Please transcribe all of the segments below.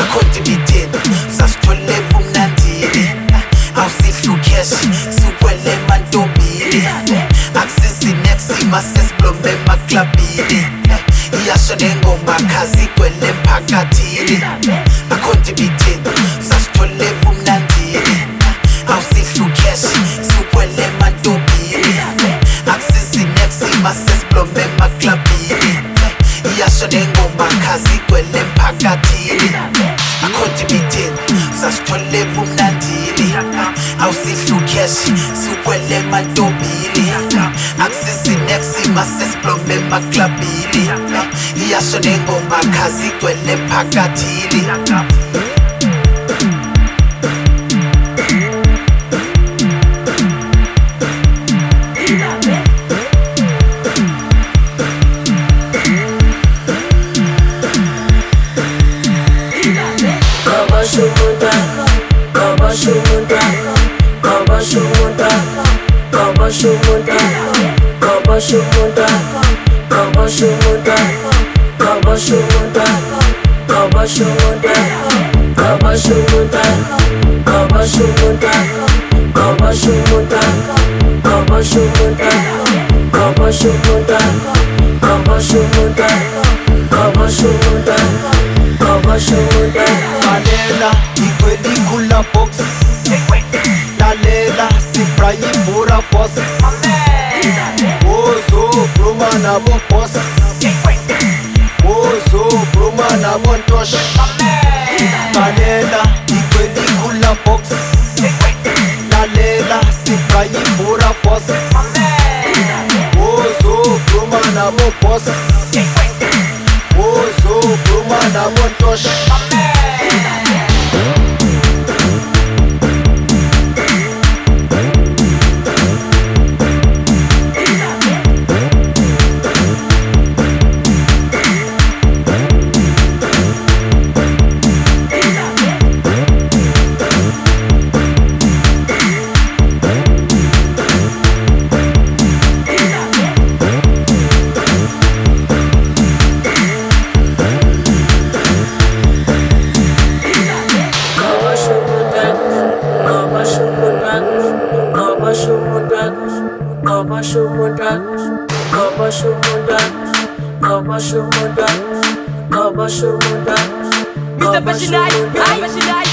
Akhondibiteni sasithole bumnandini awusihlukeshi sukwele mantombini akusizini ekusima sesiblome emaklabhini iyasho nengoma khazi kwele emphakathini akhondibiteni sasithole bumnandini awusihlukeshi sukwele mantombini akusizini ekusima sesiblome emaklabhini iyasho nengoma khazi kwele emphakathini akhondibiteni sasithole bumnandini awusihlukeshi sukwele mantombini akusizini ekusima sesiblome emaklabhini iyasho nengoma khazi kwele emphakathini Lalela ikweli kula box Lalela sibrayi mura boss Ozo broma nabo boss Ozo broma nabo ntosh Lalela ikweli kula box Lalela sibrayi mura boss Ozo broma nabo boss Ozo broma nabo ntosh Mr. Bashilai, Bashilai,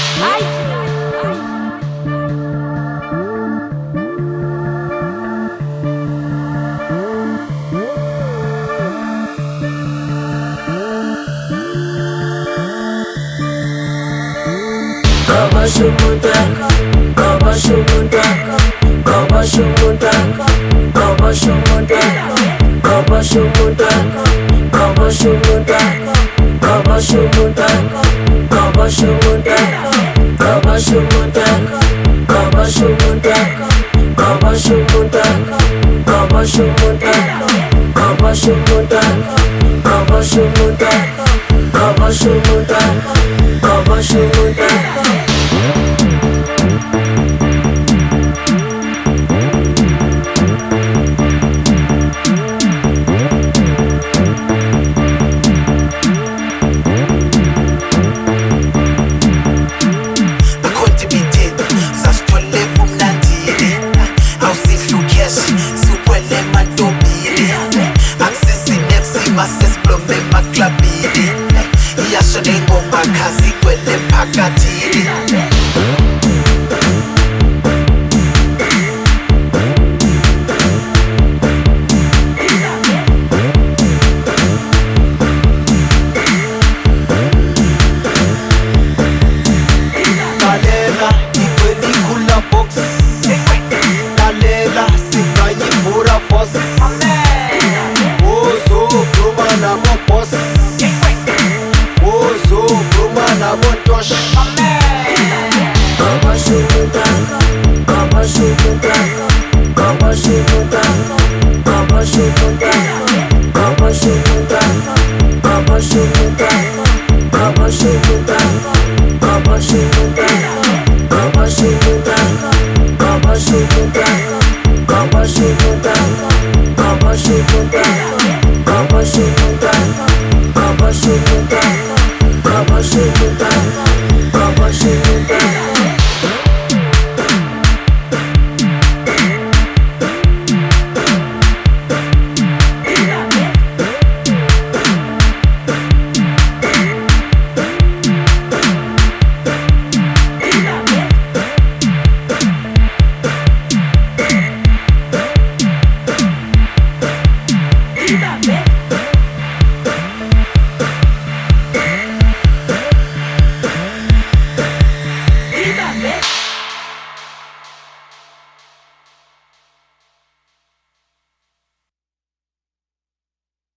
iyasho nengoma khazi kwele emphakathini Ozo, broma na mo boss. Ozo, na motosh. Baba shukutaka, baba shukutaka, baba shukutaka, baba shukutaka, baba shukutaka, baba shukutaka, baba shukutaka, baba shukutaka, baba shukutaka, baba shukutaka, baba shukutaka, baba shukutaka, baba shukutaka.